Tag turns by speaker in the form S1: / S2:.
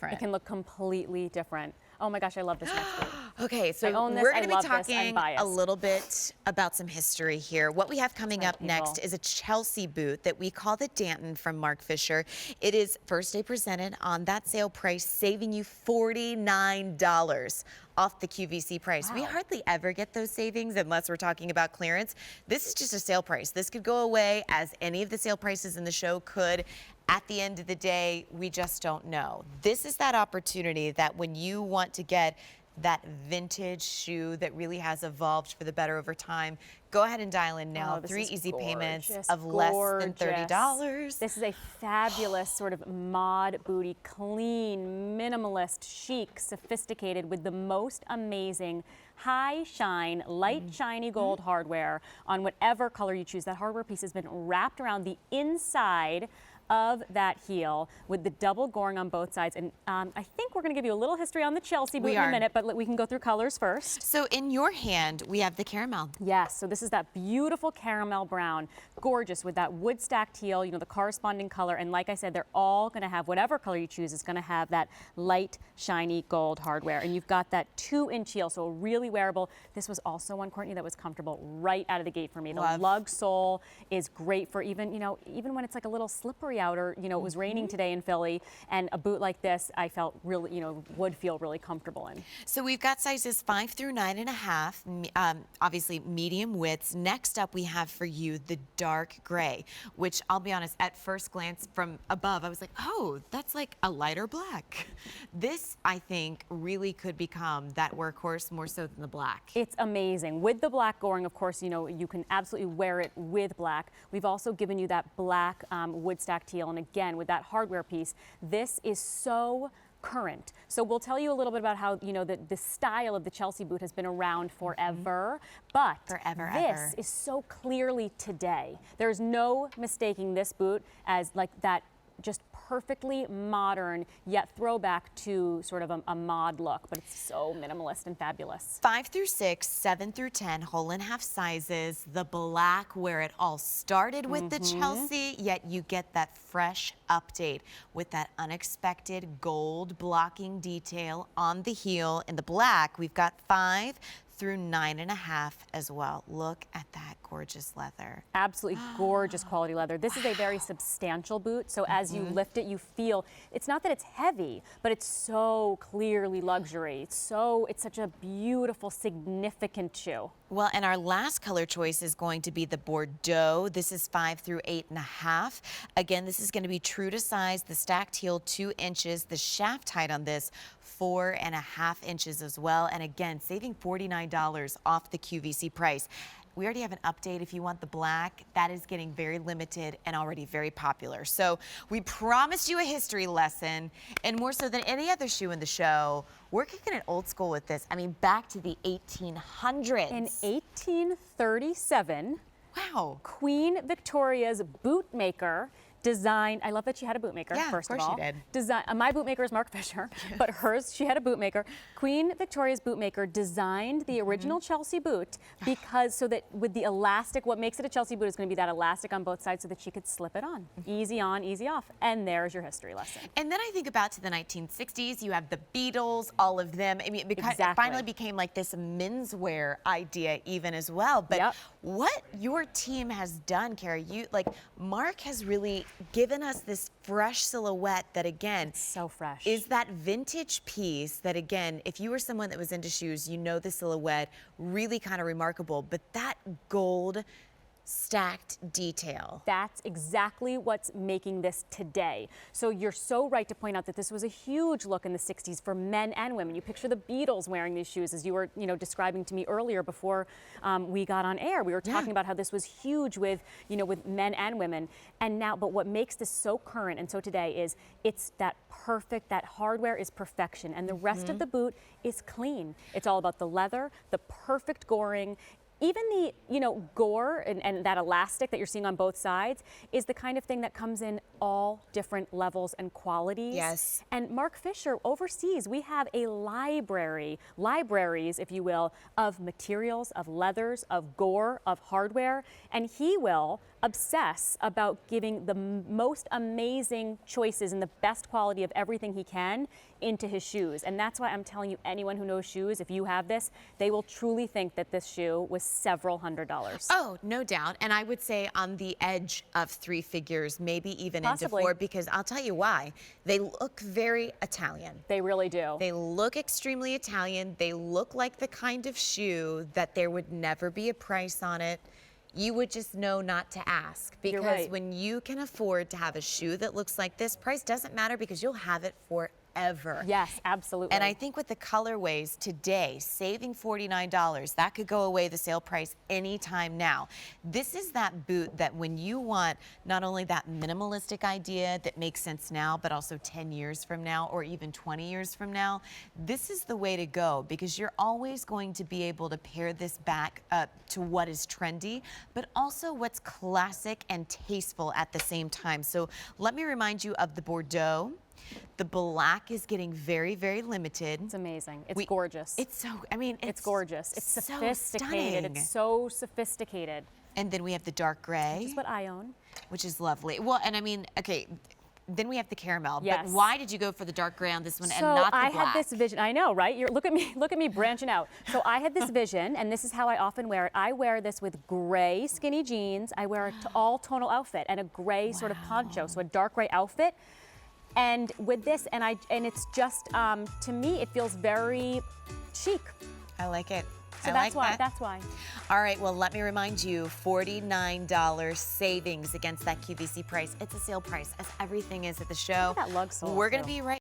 S1: different.
S2: It can look completely different. Oh my gosh, I love this next boot.
S1: Okay, so we're going to be talking a little bit about some history here. What we have coming up next is a Chelsea boot that we call the Danton from Marc Fisher. It is first day presented on that sale price, saving you $49 off the QVC price. Wow. We hardly ever get those savings unless we're talking about clearance. This is just a sale price. This could go away as any of the sale prices in the show could. At the end of the day, we just don't know. This is that opportunity that when you want to get that vintage shoe that really has evolved for the better over time, go ahead and dial in now. 3 easy payments of less than $30.
S2: This is a fabulous sort of mod booty, clean, minimalist, chic, sophisticated, with the most amazing high shine, light shiny gold hardware on whatever color you choose. That hardware piece has been wrapped around the inside of that heel with the double goring on both sides. And I think we're going to give you a little history on the Chelsea boot in a minute, but we can go through colors first.
S1: So in your hand, we have the caramel.
S2: Yes, so this is that beautiful caramel brown, gorgeous with that wood stacked heel, you know, the corresponding color. And like I said, they're all going to have, whatever color you choose, is going to have that light, shiny gold hardware. And you've got that 2-inch heel, so really wearable. This was also one, Courtney, that was comfortable right out of the gate for me. The lug sole is great for even, you know, even when it's like a little slippery out, or, you know, it was raining today in Philly, and a boot like this I felt really, you know, would feel really comfortable in.
S1: So we've got sizes 5 through 9.5, obviously medium widths. Next up we have for you the dark gray, which I'll be honest, at first glance from above I was like, oh, that's like a lighter black. This, I think, really could become that workhorse more so than the black.
S2: It's amazing. With the black goring, of course, you know, you can absolutely wear it with black. We've also given you that black wood stacked heel, and again, with that hardware piece, this is so current. So we'll tell you a little bit about how, you know, the style of the Chelsea boot has been around forever, but this is so clearly today. There's no mistaking this boot as like that just perfectly modern, yet throwback to sort of a mod look, but it's so minimalist and fabulous.
S1: 5 through 6, 7 through 10, whole and half sizes. The black, where it all started with the Chelsea, yet you get that fresh update with that unexpected gold blocking detail on the heel. In the black, we've got 5 through 9.5 as well. Look at that gorgeous leather.
S2: Absolutely gorgeous quality leather. This is a very substantial boot, so as you lift it, you feel, it's not that it's heavy, but it's so clearly luxury. It's such a beautiful, significant shoe.
S1: Well, and our last color choice is going to be the Bordeaux. This is 5 through 8.5. Again, this is going to be true to size. The stacked heel 2 inches. The shaft height on this 4.5 inches as well. And again, saving $49 off the QVC price. We already have an update. If you want the black, that is getting very limited and already very popular. So we promised you a history lesson, and more so than any other shoe in the show, we're kicking it old school with this. I mean, back to the 1800s.
S2: In 1837,
S1: wow,
S2: Queen Victoria's bootmaker designed, I love that she had a bootmaker, first of all.
S1: Of course she did.
S2: My bootmaker is Marc Fisher, but hers, she had a bootmaker. Queen Victoria's bootmaker designed the original Chelsea boot because, so that with the elastic, what makes it a Chelsea boot is going to be that elastic on both sides so that she could slip it on. Easy on, easy off. And there's your history lesson.
S1: And then I think about to the 1960s, you have the Beatles, all of them. I mean, because it finally became like this menswear idea even as well. But what your team has done, Kara, Marc has really given us this fresh silhouette that, again,
S2: so fresh,
S1: is that vintage piece that, again, if you were someone that was into shoes, you know the silhouette, really kind of remarkable, but that gold stacked detail.
S2: That's exactly what's making this today. So you're so right to point out that this was a huge look in the 60s for men and women. You picture the Beatles wearing these shoes, as you were, you know, describing to me earlier before we got on air. We were talking about how this was huge with, you know, with men and women. And now, but what makes this so current and so today is it's that perfect, that hardware is perfection, and the rest of the boot is clean. It's all about the leather, the perfect goring. Even the, you know, gore and that elastic that you're seeing on both sides is the kind of thing that comes in all different levels and qualities.
S1: Yes.
S2: And Marc Fisher, overseas, we have a libraries, if you will, of materials, of leathers, of gore, of hardware, and he will obsess about giving the most amazing choices and the best quality of everything he can into his shoes. And that's why I'm telling you, anyone who knows shoes, if you have this, they will truly think that this shoe was several $100s.
S1: Oh, no doubt. And I would say on the edge of 3 figures, maybe even
S2: Possibly.
S1: into 4, because I'll tell you why. They look very Italian.
S2: They really do.
S1: They look extremely Italian. They look like the kind of shoe that there would never be a price on it. You would just know not to ask,
S2: You're
S1: because
S2: right.
S1: when you can afford to have a shoe that looks like this, price doesn't matter because you'll have it forever.
S2: Yes, absolutely.
S1: And I think with the colorways today, saving $49, that could go away the sale price anytime now. This is that boot that when you want not only that minimalistic idea that makes sense now, but also 10 years from now or even 20 years from now, this is the way to go, because you're always going to be able to pair this back up to what is trendy, but also what's classic and tasteful at the same time. So let me remind you of the Bordeaux. The black is getting very, very limited.
S2: It's amazing. It's gorgeous.
S1: It's so, I mean,
S2: It's gorgeous. It's
S1: so
S2: sophisticated.
S1: stunning.
S2: It's so sophisticated.
S1: And then we have the dark gray,
S2: Which is what I own.
S1: which is lovely. Well, and I mean, okay, then we have the caramel.
S2: Yes.
S1: But why did you go for the dark gray on this one and
S2: So
S1: not the
S2: I
S1: black?
S2: had this vision. I know, right? Look at me branching out. So I had this vision, and this is how I often wear it. I wear this with gray skinny jeans. I wear an all tonal outfit and a gray sort of poncho, so a dark gray outfit. And with this, and it's just to me, it feels very chic.
S1: I like it.
S2: So
S1: I
S2: that's
S1: like
S2: why.
S1: that.
S2: That's why.
S1: All right, well, let me remind you, $49 savings against that QVC price. It's a sale price, as everything is at the show.
S2: Look at that lug sole,
S1: We're going to
S2: too.
S1: be right